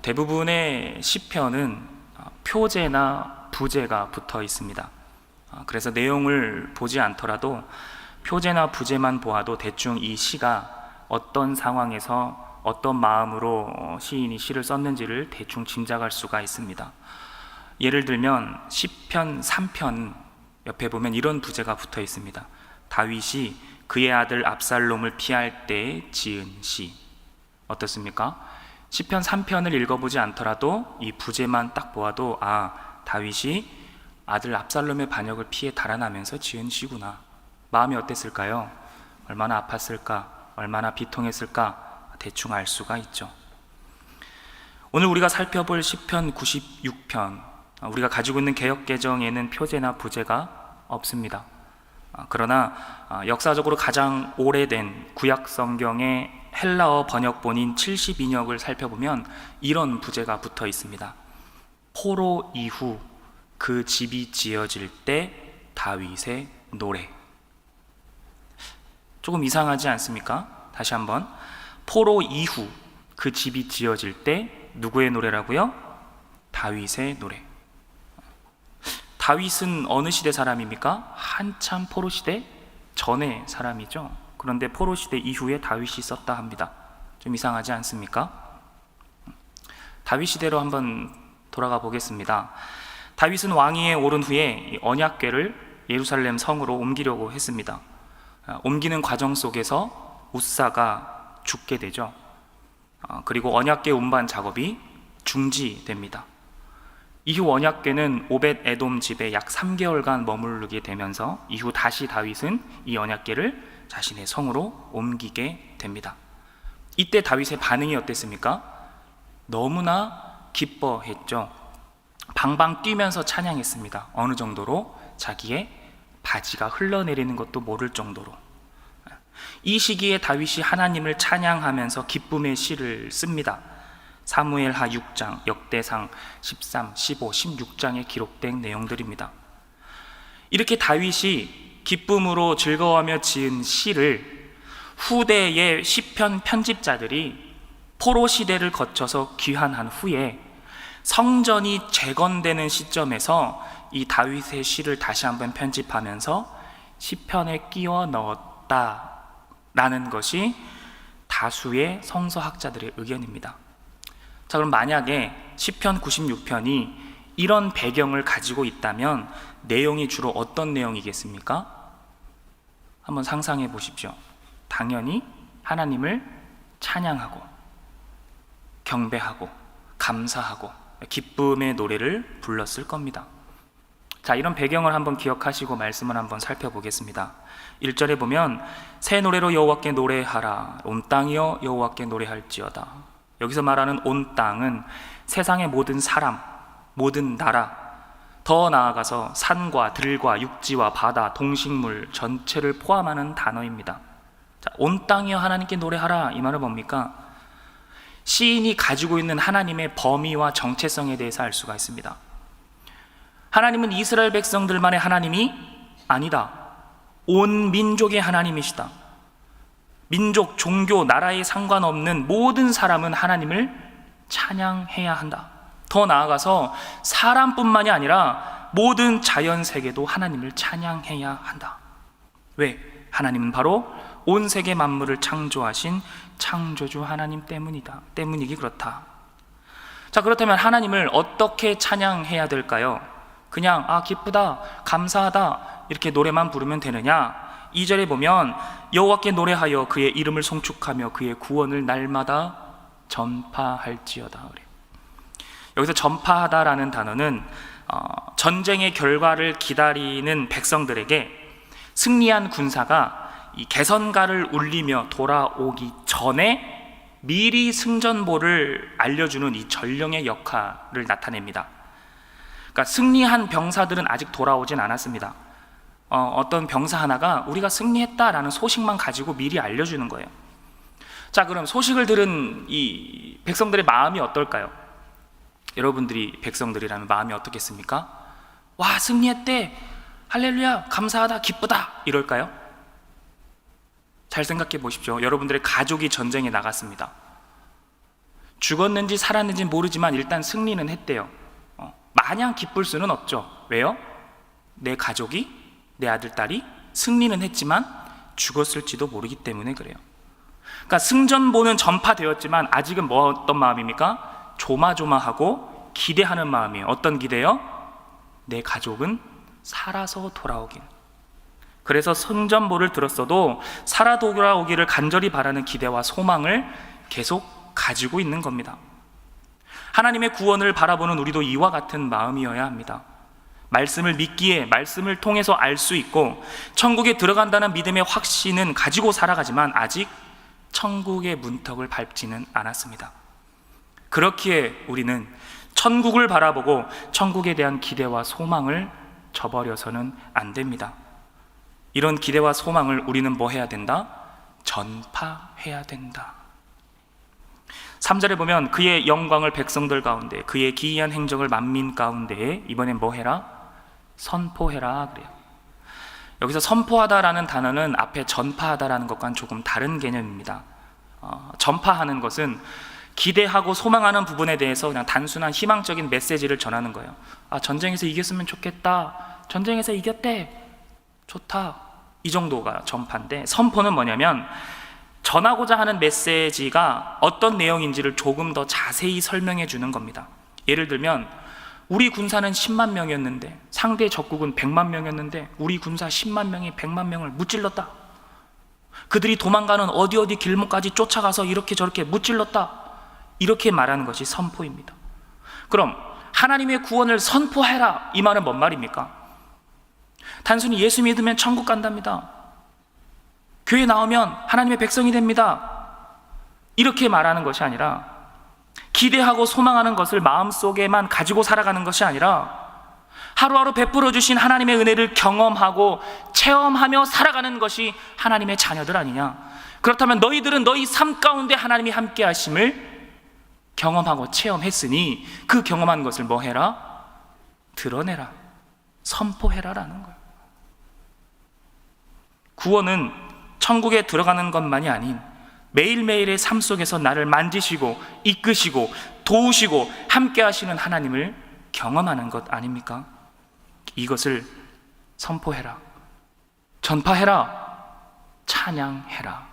대부분의 시편은 표제나 부제가 붙어 있습니다. 그래서 내용을 보지 않더라도 표제나 부제만 보아도 대충 이 시가 어떤 상황에서 어떤 마음으로 시인이 시를 썼는지를 대충 짐작할 수가 있습니다. 예를 들면 시편 3편 옆에 보면 이런 부제가 붙어 있습니다. 다윗이 그의 아들 압살롬을 피할 때 지은 시. 어떻습니까? 시편 3편을 읽어보지 않더라도 이 부제만 딱 보아도 다윗이 아들 압살롬의 반역을 피해 달아나면서 지은 시구나. 마음이 어땠을까요? 얼마나 아팠을까? 얼마나 비통했을까? 대충 알 수가 있죠. 오늘 우리가 살펴볼 시편 96편, 우리가 가지고 있는 개역개정에는 표제나 부제가 없습니다. 그러나 역사적으로 가장 오래된 구약 성경의 헬라어 번역본인 72역을 살펴보면 이런 부제가 붙어 있습니다. 포로 이후 그 집이 지어질 때 다윗의 노래. 조금 이상하지 않습니까? 다시 한번. 포로 이후 그 집이 지어질 때 누구의 노래라고요? 다윗의 노래. 다윗은 어느 시대 사람입니까? 한참 포로 시대 전의 사람이죠. 그런데 포로 시대 이후에 다윗이 썼다 합니다. 좀 이상하지 않습니까? 다윗 시대로 한번 돌아가 보겠습니다. 다윗은 왕위에 오른 후에 언약궤를 예루살렘 성으로 옮기려고 했습니다. 옮기는 과정 속에서 우사가 죽게 되죠. 그리고 언약궤 운반 작업이 중지됩니다. 이후 언약궤는 오벳 에돔 집에 약 3개월간 머무르게 되면서 이후 다시 다윗은 이 언약궤를 자신의 성으로 옮기게 됩니다. 이때 다윗의 반응이 어땠습니까? 너무나 기뻐했죠. 방방 뛰면서 찬양했습니다. 어느 정도로? 자기의 바지가 흘러내리는 것도 모를 정도로. 이 시기에 다윗이 하나님을 찬양하면서 기쁨의 시를 씁니다. 사무엘하 6장, 역대상 13, 15, 16장에 기록된 내용들입니다. 이렇게 다윗이 기쁨으로 즐거워하며 지은 시를 후대의 시편 편집자들이 포로 시대를 거쳐서 귀환한 후에 성전이 재건되는 시점에서 이 다윗의 시를 다시 한번 편집하면서 시편에 끼워 넣었다라는 것이 다수의 성서학자들의 의견입니다. 자, 그럼 만약에 시편 96편이 이런 배경을 가지고 있다면 내용이 주로 어떤 내용이겠습니까? 한번 상상해 보십시오. 당연히 하나님을 찬양하고 경배하고 감사하고 기쁨의 노래를 불렀을 겁니다. 자, 이런 배경을 한번 기억하시고 말씀을 한번 살펴보겠습니다. 1절에 보면 새 노래로 여호와께 노래하라. 온 땅이여 여호와께 노래할지어다. 여기서 말하는 온 땅은 세상의 모든 사람, 모든 나라, 더 나아가서 산과 들과 육지와 바다, 동식물 전체를 포함하는 단어입니다. 자, 온 땅이여 하나님께 노래하라. 이 말은 뭡니까? 시인이 가지고 있는 하나님의 범위와 정체성에 대해서 알 수가 있습니다. 하나님은 이스라엘 백성들만의 하나님이 아니다. 온 민족의 하나님이시다. 민족, 종교, 나라에 상관없는 모든 사람은 하나님을 찬양해야 한다. 더 나아가서 사람뿐만이 아니라 모든 자연세계도 하나님을 찬양해야 한다. 왜? 하나님은 바로 온 세계 만물을 창조하신 창조주 하나님 때문이기 그렇다. 자, 그렇다면 하나님을 어떻게 찬양해야 될까요? 그냥 기쁘다, 감사하다 이렇게 노래만 부르면 되느냐? 2절에 보면 여호와께 노래하여 그의 이름을 송축하며 그의 구원을 날마다 전파할지어다. 그래요. 여기서 전파하다라는 단어는 전쟁의 결과를 기다리는 백성들에게 승리한 군사가 이 개선가를 울리며 돌아오기 전에 미리 승전보를 알려주는 이 전령의 역할을 나타냅니다. 그러니까 승리한 병사들은 아직 돌아오진 않았습니다. 어떤 병사 하나가 우리가 승리했다라는 소식만 가지고 미리 알려주는 거예요. 자, 그럼 소식을 들은 이 백성들의 마음이 어떨까요? 여러분들이 백성들이라면 마음이 어떻겠습니까? 와, 승리했대, 할렐루야, 감사하다, 기쁘다 이럴까요? 잘 생각해 보십시오. 여러분들의 가족이 전쟁에 나갔습니다. 죽었는지 살았는지 모르지만 일단 승리는 했대요. 마냥 기쁠 수는 없죠. 왜요? 내 가족이, 내 아들, 딸이 승리는 했지만 죽었을지도 모르기 때문에 그래요. 그러니까 승전보는 전파되었지만 아직은 어떤 마음입니까? 조마조마하고 기대하는 마음이에요. 어떤 기대요? 내 가족은 살아서 돌아오길. 그래서 승전보를 들었어도 살아 돌아오기를 간절히 바라는 기대와 소망을 계속 가지고 있는 겁니다. 하나님의 구원을 바라보는 우리도 이와 같은 마음이어야 합니다. 말씀을 믿기에 말씀을 통해서 알 수 있고 천국에 들어간다는 믿음의 확신은 가지고 살아가지만 아직 천국의 문턱을 밟지는 않았습니다. 그렇기에 우리는 천국을 바라보고 천국에 대한 기대와 소망을 저버려서는 안 됩니다. 이런 기대와 소망을 우리는 뭐 해야 된다? 전파해야 된다. 3절에 보면 그의 영광을 백성들 가운데, 그의 기이한 행적을 만민 가운데에, 이번엔 뭐 해라? 선포해라 그래요. 여기서 선포하다라는 단어는 앞에 전파하다라는 것과는 조금 다른 개념입니다. 전파하는 것은 기대하고 소망하는 부분에 대해서 그냥 단순한 희망적인 메시지를 전하는 거예요. 전쟁에서 이겼으면 좋겠다, 전쟁에서 이겼대, 좋다, 이 정도가 전파인데, 선포는 뭐냐면 전하고자 하는 메시지가 어떤 내용인지를 조금 더 자세히 설명해 주는 겁니다. 예를 들면 우리 군사는 10만 명이었는데 상대 적국은 100만 명이었는데 우리 군사 10만 명이 100만 명을 무찔렀다. 그들이 도망가는 어디 길목까지 쫓아가서 이렇게 저렇게 무찔렀다. 이렇게 말하는 것이 선포입니다. 그럼 하나님의 구원을 선포해라, 이 말은 뭔 말입니까? 단순히 예수 믿으면 천국 간답니다, 교회 나오면 하나님의 백성이 됩니다, 이렇게 말하는 것이 아니라, 기대하고 소망하는 것을 마음속에만 가지고 살아가는 것이 아니라 하루하루 베풀어 주신 하나님의 은혜를 경험하고 체험하며 살아가는 것이 하나님의 자녀들 아니냐. 그렇다면 너희들은 너희 삶 가운데 하나님이 함께 하심을 경험하고 체험했으니 그 경험한 것을 뭐 해라? 드러내라, 선포해라라는 거예요. 구원은 천국에 들어가는 것만이 아닌 매일매일의 삶 속에서 나를 만지시고 이끄시고 도우시고 함께 하시는 하나님을 경험하는 것 아닙니까? 이것을 선포해라, 전파해라, 찬양해라.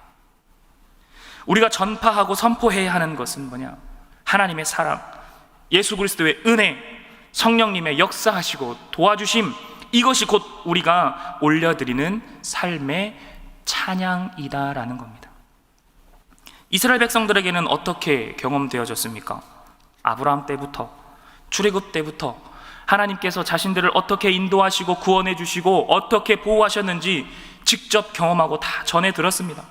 우리가 전파하고 선포해야 하는 것은 뭐냐? 하나님의 사랑, 예수 그리스도의 은혜, 성령님의 역사하시고 도와주심, 이것이 곧 우리가 올려드리는 삶의 찬양이다라는 겁니다. 이스라엘 백성들에게는 어떻게 경험되어졌습니까? 아브라함 때부터, 출애굽 때부터 하나님께서 자신들을 어떻게 인도하시고 구원해 주시고 어떻게 보호하셨는지 직접 경험하고 다 전해 들었습니다.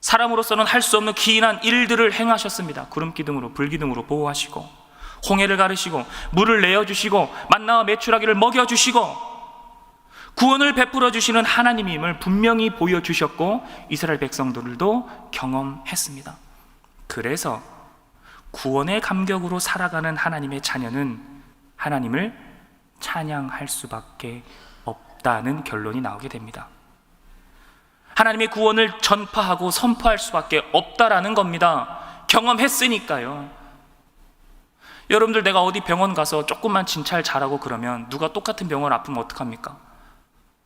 사람으로서는 할 수 없는 기이한 일들을 행하셨습니다. 구름 기둥으로, 불 기둥으로 보호하시고, 홍해를 가르시고, 물을 내어주시고, 만나와 메추라기를 먹여주시고, 구원을 베풀어 주시는 하나님임을 분명히 보여주셨고 이스라엘 백성들도 경험했습니다. 그래서 구원의 감격으로 살아가는 하나님의 자녀는 하나님을 찬양할 수밖에 없다는 결론이 나오게 됩니다. 하나님의 구원을 전파하고 선포할 수밖에 없다라는 겁니다. 경험했으니까요. 여러분들, 내가 어디 병원 가서 조금만 진찰 잘하고 그러면 누가 똑같은 병원 아프면 어떡합니까?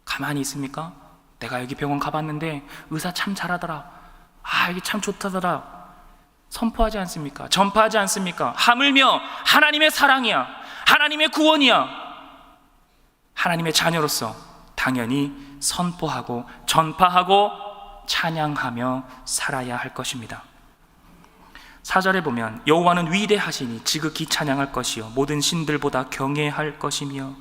가만히 있습니까? 내가 여기 병원 가봤는데 의사 참 잘하더라, 여기 참 좋다더라, 선포하지 않습니까? 전파하지 않습니까? 하물며 하나님의 사랑이야, 하나님의 구원이야. 하나님의 자녀로서 당연히 선포하고 전파하고 찬양하며 살아야 할 것입니다. 4절에 보면 여호와는 위대하시니 지극히 찬양할 것이요 모든 신들보다 경외할 것이며.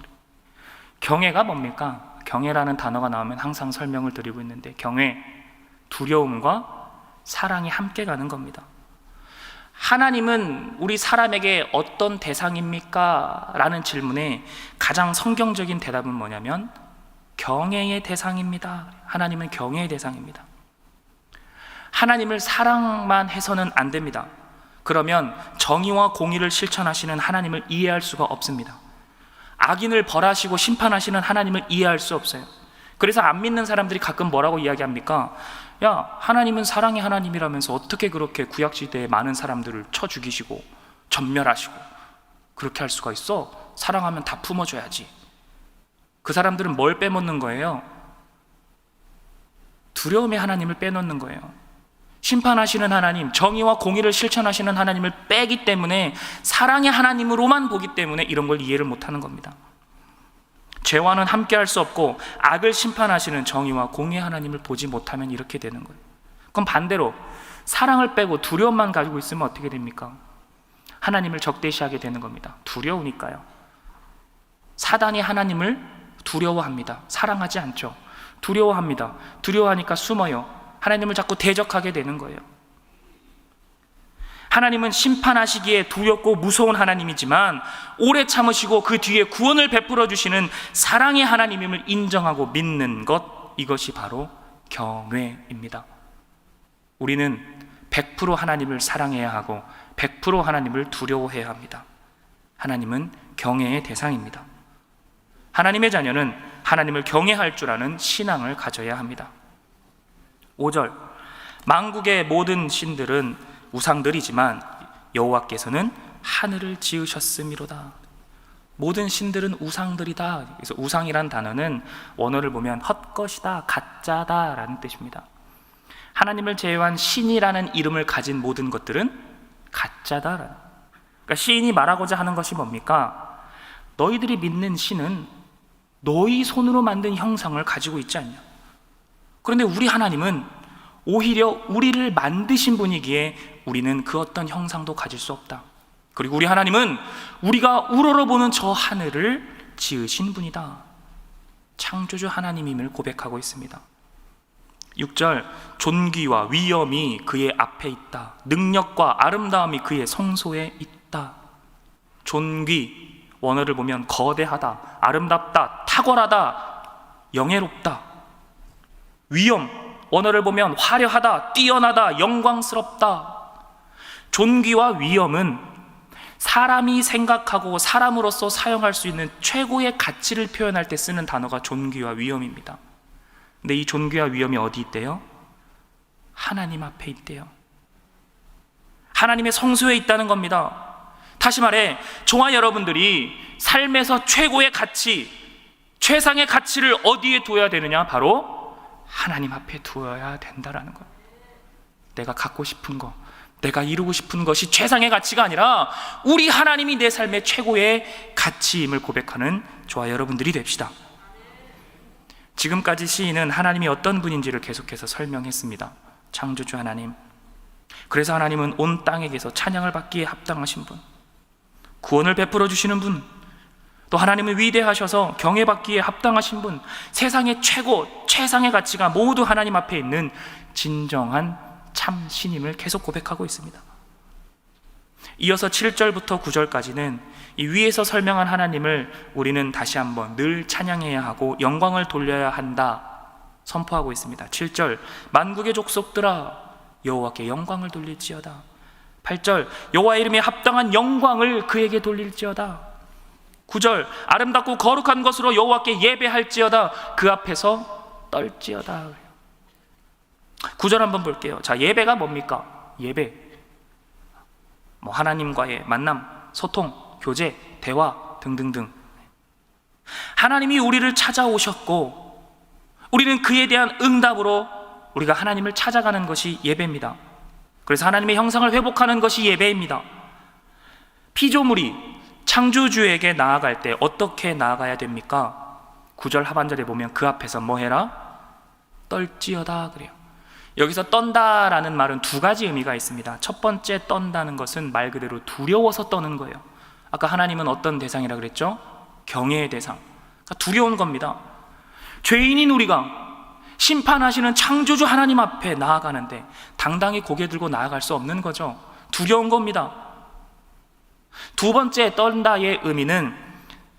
경외가 뭡니까? 경외라는 단어가 나오면 항상 설명을 드리고 있는데, 경외, 두려움과 사랑이 함께 가는 겁니다. 하나님은 우리 사람에게 어떤 대상입니까? 라는 질문에 가장 성경적인 대답은 뭐냐면 경외의 대상입니다. 하나님은 경외의 대상입니다. 하나님을 사랑만 해서는 안 됩니다. 그러면 정의와 공의를 실천하시는 하나님을 이해할 수가 없습니다. 악인을 벌하시고 심판하시는 하나님을 이해할 수 없어요. 그래서 안 믿는 사람들이 가끔 뭐라고 이야기합니까? 야, 하나님은 사랑의 하나님이라면서 어떻게 그렇게 구약시대에 많은 사람들을 쳐 죽이시고 전멸하시고 그렇게 할 수가 있어? 사랑하면 다 품어줘야지. 그 사람들은 뭘 빼먹는 거예요? 두려움의 하나님을 빼놓는 거예요. 심판하시는 하나님, 정의와 공의를 실천하시는 하나님을 빼기 때문에, 사랑의 하나님으로만 보기 때문에 이런 걸 이해를 못하는 겁니다. 죄와는 함께 할 수 없고 악을 심판하시는 정의와 공의의 하나님을 보지 못하면 이렇게 되는 거예요. 그럼 반대로 사랑을 빼고 두려움만 가지고 있으면 어떻게 됩니까? 하나님을 적대시하게 되는 겁니다. 두려우니까요. 사단이 하나님을 두려워합니다. 사랑하지 않죠. 두려워합니다. 두려워하니까 숨어요. 하나님을 자꾸 대적하게 되는 거예요. 하나님은 심판하시기에 두렵고 무서운 하나님이지만 오래 참으시고 그 뒤에 구원을 베풀어 주시는 사랑의 하나님임을 인정하고 믿는 것, 이것이 바로 경외입니다. 우리는 100% 하나님을 사랑해야 하고 100% 하나님을 두려워해야 합니다. 하나님은 경외의 대상입니다. 하나님의 자녀는 하나님을 경외할 줄 아는 신앙을 가져야 합니다. 5절, 만국의 모든 신들은 우상들이지만 여호와께서는 하늘을 지으셨음이로다. 모든 신들은 우상들이다. 그래서 우상이란 단어는 원어를 보면 헛것이다, 가짜다 라는 뜻입니다. 하나님을 제외한 신이라는 이름을 가진 모든 것들은 가짜다. 그러니까 시인이 말하고자 하는 것이 뭡니까? 너희들이 믿는 신은 너희 손으로 만든 형상을 가지고 있지 않냐. 그런데 우리 하나님은 오히려 우리를 만드신 분이기에 우리는 그 어떤 형상도 가질 수 없다. 그리고 우리 하나님은 우리가 우러러보는 저 하늘을 지으신 분이다. 창조주 하나님임을 고백하고 있습니다. 6절, 존귀와 위엄이 그의 앞에 있다. 능력과 아름다움이 그의 성소에 있다. 존귀, 원어를 보면 거대하다, 아름답다, 탁월하다, 영예롭다. 위엄, 원어를 보면 화려하다, 뛰어나다, 영광스럽다. 존귀와 위엄은 사람이 생각하고 사람으로서 사용할 수 있는 최고의 가치를 표현할 때 쓰는 단어가 존귀와 위엄입니다. 근데 이 존귀와 위엄이 어디 있대요? 하나님 앞에 있대요. 하나님의 성소에 있다는 겁니다. 다시 말해, 저와 여러분들이 삶에서 최고의 가치, 최상의 가치를 어디에 두어야 되느냐? 바로 하나님 앞에 두어야 된다라는 거예요. 내가 갖고 싶은 거, 내가 이루고 싶은 것이 최상의 가치가 아니라 우리 하나님이 내 삶의 최고의 가치임을 고백하는 저와 여러분들이 됩시다. 지금까지 시인은 하나님이 어떤 분인지를 계속해서 설명했습니다. 창조주 하나님, 그래서 하나님은 온 땅에게서 찬양을 받기에 합당하신 분, 구원을 베풀어 주시는 분, 또 하나님은 위대하셔서 경외받기에 합당하신 분, 세상의 최고, 최상의 가치가 모두 하나님 앞에 있는 진정한 참 신임을 계속 고백하고 있습니다. 이어서 7절부터 9절까지는 이 위에서 설명한 하나님을 우리는 다시 한번 늘 찬양해야 하고 영광을 돌려야 한다 선포하고 있습니다. 7절, 만국의 족속들아 여호와께 영광을 돌릴지어다. 8절, 여호와의 이름에 합당한 영광을 그에게 돌릴지어다. 9절, 아름답고 거룩한 것으로 여호와께 예배할지어다. 그 앞에서 떨지어다. 9절 한번 볼게요. 자, 예배가 뭡니까? 예배, 하나님과의 만남, 소통, 교제, 대화 등등등. 하나님이 우리를 찾아오셨고 우리는 그에 대한 응답으로 우리가 하나님을 찾아가는 것이 예배입니다. 그래서 하나님의 형상을 회복하는 것이 예배입니다. 피조물이 창조주에게 나아갈 때 어떻게 나아가야 됩니까? 9절 하반절에 보면 그 앞에서 뭐 해라? 떨지어다 그래요. 여기서 떤다라는 말은 두 가지 의미가 있습니다. 첫 번째, 떤다는 것은 말 그대로 두려워서 떠는 거예요. 아까 하나님은 어떤 대상이라 그랬죠? 경외의 대상. 그러니까 두려운 겁니다. 죄인인 우리가 심판하시는 창조주 하나님 앞에 나아가는데 당당히 고개 들고 나아갈 수 없는 거죠. 두려운 겁니다. 두 번째, 떤다의 의미는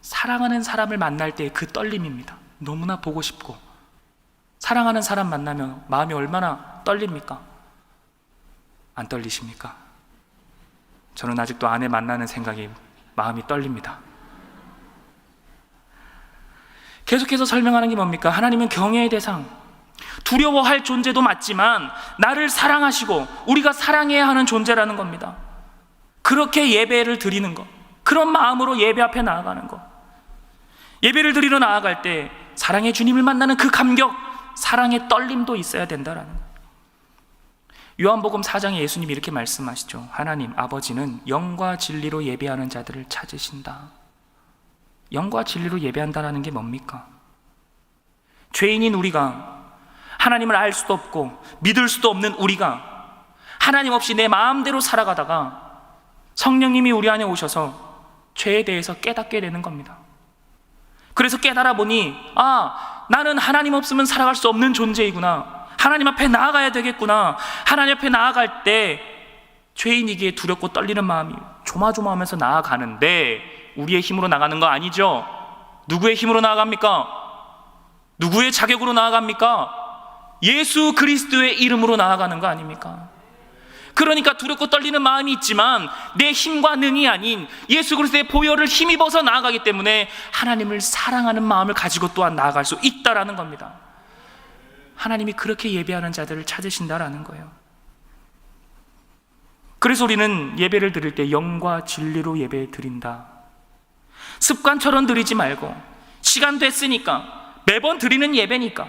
사랑하는 사람을 만날 때의 그 떨림입니다. 너무나 보고 싶고, 사랑하는 사람 만나면 마음이 얼마나 떨립니까? 안 떨리십니까? 저는 아직도 아내 만나는 생각이 마음이 떨립니다. 계속해서 설명하는 게 뭡니까? 하나님은 경외의 대상, 두려워할 존재도 맞지만 나를 사랑하시고 우리가 사랑해야 하는 존재라는 겁니다. 그렇게 예배를 드리는 것, 그런 마음으로 예배 앞에 나아가는 것, 예배를 드리러 나아갈 때 사랑의 주님을 만나는 그 감격, 사랑의 떨림도 있어야 된다라는 것. 요한복음 4장에 예수님이 이렇게 말씀하시죠. 하나님 아버지는 영과 진리로 예배하는 자들을 찾으신다. 영과 진리로 예배한다라는 게 뭡니까? 죄인인 우리가, 하나님을 알 수도 없고 믿을 수도 없는 우리가 하나님 없이 내 마음대로 살아가다가 성령님이 우리 안에 오셔서 죄에 대해서 깨닫게 되는 겁니다. 그래서 깨달아 보니 나는 하나님 없으면 살아갈 수 없는 존재이구나. 하나님 앞에 나아가야 되겠구나. 하나님 앞에 나아갈 때 죄인이기에 두렵고 떨리는 마음이 조마조마하면서 나아가는데, 우리의 힘으로 나가는 거 아니죠. 누구의 힘으로 나아갑니까? 누구의 자격으로 나아갑니까? 예수 그리스도의 이름으로 나아가는 거 아닙니까? 그러니까 두렵고 떨리는 마음이 있지만 내 힘과 능이 아닌 예수 그리스도의 보혈을 힘입어서 나아가기 때문에 하나님을 사랑하는 마음을 가지고 또한 나아갈 수 있다라는 겁니다. 하나님이 그렇게 예배하는 자들을 찾으신다라는 거예요. 그래서 우리는 예배를 드릴 때 영과 진리로 예배 드린다. 습관처럼 드리지 말고, 시간 됐으니까, 매번 드리는 예배니까,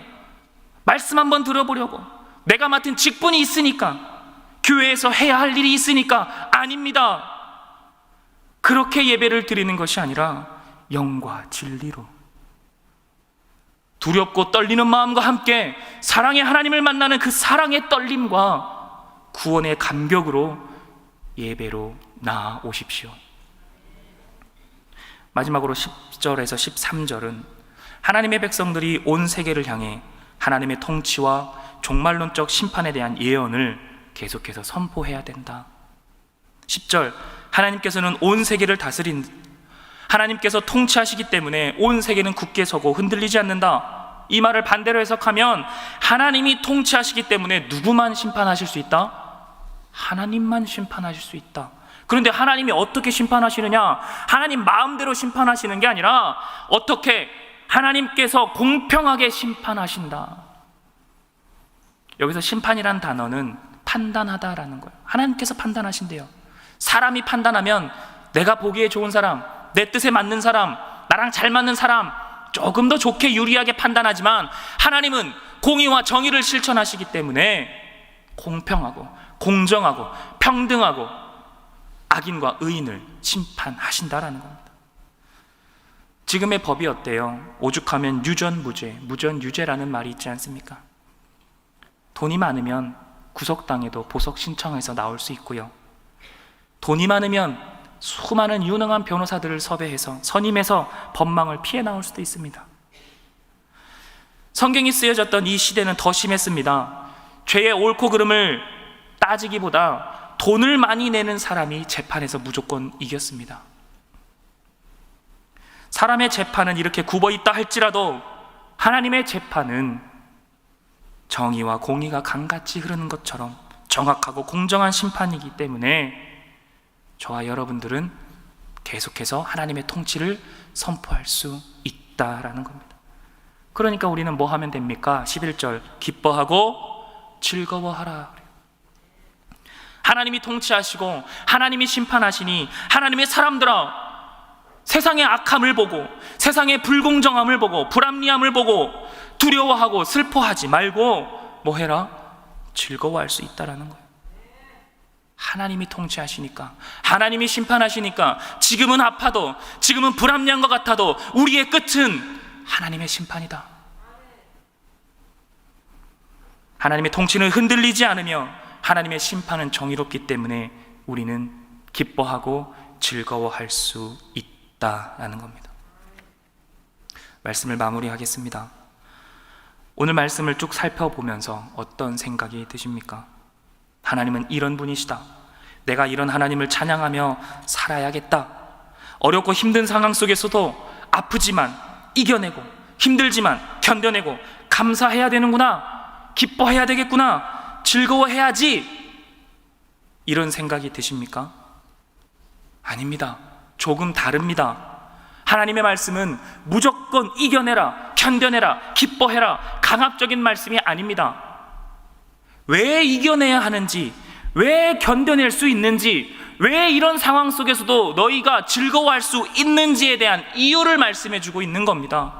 말씀 한번 들어보려고, 내가 맡은 직분이 있으니까, 교회에서 해야 할 일이 있으니까, 아닙니다. 그렇게 예배를 드리는 것이 아니라 영과 진리로, 두렵고 떨리는 마음과 함께 사랑의 하나님을 만나는 그 사랑의 떨림과 구원의 감격으로 예배로 나아오십시오. 마지막으로 10절에서 13절은 하나님의 백성들이 온 세계를 향해 하나님의 통치와 종말론적 심판에 대한 예언을 계속해서 선포해야 된다. 10절, 하나님께서는 온 세계를 하나님께서 통치하시기 때문에 온 세계는 굳게 서고 흔들리지 않는다. 이 말을 반대로 해석하면 하나님이 통치하시기 때문에 누구만 심판하실 수 있다? 하나님만 심판하실 수 있다. 그런데 하나님이 어떻게 심판하시느냐? 하나님 마음대로 심판하시는 게 아니라 어떻게 하나님께서 공평하게 심판하신다. 여기서 심판이란 단어는 판단하다라는 거예요. 하나님께서 판단하신대요. 사람이 판단하면 내가 보기에 좋은 사람, 내 뜻에 맞는 사람, 나랑 잘 맞는 사람 조금 더 좋게 유리하게 판단하지만 하나님은 공의와 정의를 실천하시기 때문에 공평하고 공정하고 평등하고 악인과 의인을 심판하신다라는 겁니다. 지금의 법이 어때요? 오죽하면 유전무죄, 무전유죄라는 말이 있지 않습니까? 돈이 많으면 구속당해도 보석 신청해서 나올 수 있고요, 돈이 많으면 수많은 유능한 변호사들을 섭외해서 선임해서 법망을 피해 나올 수도 있습니다. 성경이 쓰여졌던 이 시대는 더 심했습니다. 죄의 옳고 그름을 따지기보다 돈을 많이 내는 사람이 재판에서 무조건 이겼습니다. 사람의 재판은 이렇게 굽어있다 할지라도 하나님의 재판은 정의와 공의가 강같이 흐르는 것처럼 정확하고 공정한 심판이기 때문에 저와 여러분들은 계속해서 하나님의 통치를 선포할 수 있다라는 겁니다. 그러니까 우리는 뭐 하면 됩니까? 11절, 기뻐하고 즐거워하라. 하나님이 통치하시고 하나님이 심판하시니 하나님의 사람들아, 세상의 악함을 보고 세상의 불공정함을 보고 불합리함을 보고 두려워하고 슬퍼하지 말고 뭐 해라? 즐거워할 수 있다라는 거예요. 하나님이 통치하시니까, 하나님이 심판하시니까 지금은 아파도, 지금은 불합리한 것 같아도 우리의 끝은 하나님의 심판이다. 하나님의 통치는 흔들리지 않으며 하나님의 심판은 정의롭기 때문에 우리는 기뻐하고 즐거워할 수 있다라는 겁니다. 말씀을 마무리하겠습니다. 오늘 말씀을 쭉 살펴보면서 어떤 생각이 드십니까? 하나님은 이런 분이시다. 내가 이런 하나님을 찬양하며 살아야겠다. 어렵고 힘든 상황 속에서도 아프지만 이겨내고, 힘들지만 견뎌내고 감사해야 되는구나, 기뻐해야 되겠구나, 즐거워해야지, 이런 생각이 드십니까? 아닙니다. 조금 다릅니다. 하나님의 말씀은 무조건 이겨내라, 견뎌내라, 기뻐해라, 강압적인 말씀이 아닙니다. 왜 이겨내야 하는지, 왜 견뎌낼 수 있는지, 왜 이런 상황 속에서도 너희가 즐거워할 수 있는지에 대한 이유를 말씀해 주고 있는 겁니다.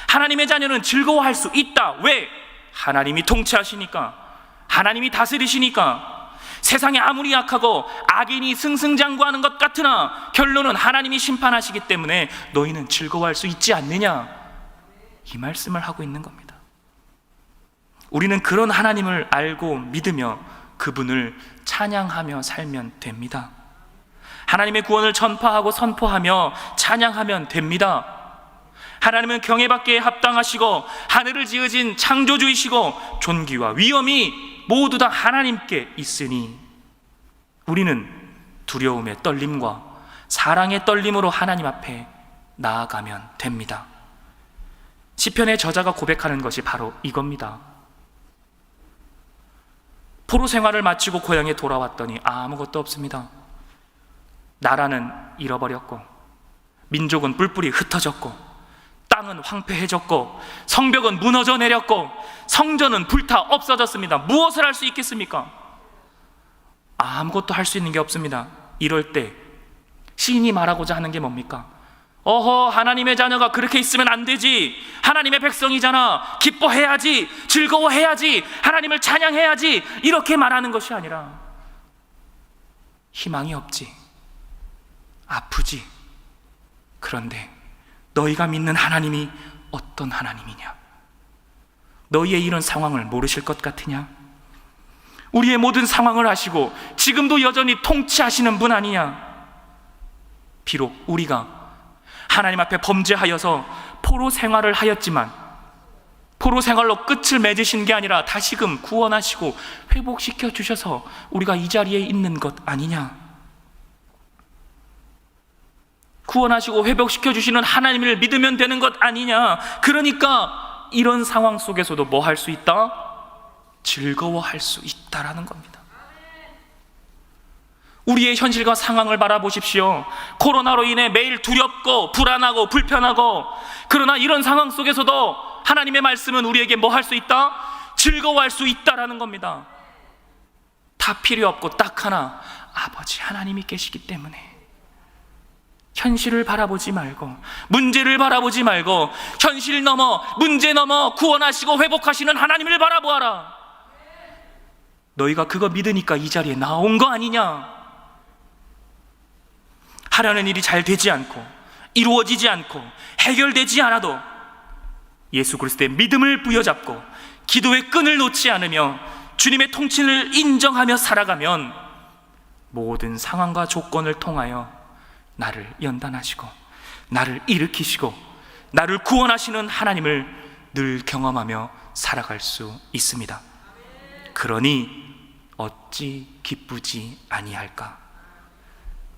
하나님의 자녀는 즐거워할 수 있다. 왜? 하나님이 통치하시니까, 하나님이 다스리시니까. 세상이 아무리 약하고 악인이 승승장구하는 것 같으나 결론은 하나님이 심판하시기 때문에 너희는 즐거워할 수 있지 않느냐, 이 말씀을 하고 있는 겁니다. 우리는 그런 하나님을 알고 믿으며 그분을 찬양하며 살면 됩니다. 하나님의 구원을 전파하고 선포하며 찬양하면 됩니다. 하나님은 경외받기에 합당하시고 하늘을 지으신 창조주이시고 존귀와 위엄이 모두 다 하나님께 있으니 우리는 두려움의 떨림과 사랑의 떨림으로 하나님 앞에 나아가면 됩니다. 시편의 저자가 고백하는 것이 바로 이겁니다. 포로 생활을 마치고 고향에 돌아왔더니 아무것도 없습니다. 나라는 잃어버렸고 민족은 뿔뿔이 흩어졌고 땅은 황폐해졌고 성벽은 무너져 내렸고 성전은 불타 없어졌습니다. 무엇을 할 수 있겠습니까? 아무것도 할 수 있는 게 없습니다. 이럴 때 시인이 말하고자 하는 게 뭡니까? 어허, 하나님의 자녀가 그렇게 있으면 안 되지. 하나님의 백성이잖아. 기뻐해야지, 즐거워해야지, 하나님을 찬양해야지, 이렇게 말하는 것이 아니라 희망이 없지, 아프지. 그런데 너희가 믿는 하나님이 어떤 하나님이냐? 너희의 이런 상황을 모르실 것 같으냐? 우리의 모든 상황을 아시고 지금도 여전히 통치하시는 분 아니냐? 비록 우리가 하나님 앞에 범죄하여서 포로 생활을 하였지만 포로 생활로 끝을 맺으신 게 아니라 다시금 구원하시고 회복시켜 주셔서 우리가 이 자리에 있는 것 아니냐? 구원하시고 회복시켜 주시는 하나님을 믿으면 되는 것 아니냐? 그러니까 이런 상황 속에서도 뭐 할 수 있다? 즐거워할 수 있다라는 겁니다. 우리의 현실과 상황을 바라보십시오. 코로나로 인해 매일 두렵고 불안하고 불편하고, 그러나 이런 상황 속에서도 하나님의 말씀은 우리에게 뭐 할 수 있다? 즐거워할 수 있다라는 겁니다. 다 필요 없고 딱 하나, 아버지 하나님이 계시기 때문에 현실을 바라보지 말고, 문제를 바라보지 말고, 현실 넘어 문제 넘어 구원하시고 회복하시는 하나님을 바라보아라. 너희가 그거 믿으니까 이 자리에 나온 거 아니냐? 하려는 일이 잘 되지 않고 이루어지지 않고 해결되지 않아도 예수 그리스도의 믿음을 부여잡고 기도의 끈을 놓지 않으며 주님의 통치를 인정하며 살아가면 모든 상황과 조건을 통하여 나를 연단하시고 나를 일으키시고 나를 구원하시는 하나님을 늘 경험하며 살아갈 수 있습니다. 그러니 어찌 기쁘지 아니할까?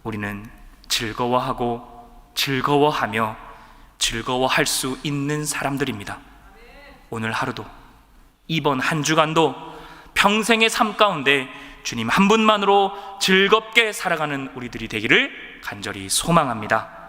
우리는 즐거워하고 즐거워하며 즐거워할 수 있는 사람들입니다. 오늘 하루도, 이번 한 주간도 평생의 삶 가운데 주님 한 분만으로 즐겁게 살아가는 우리들이 되기를 간절히 소망합니다.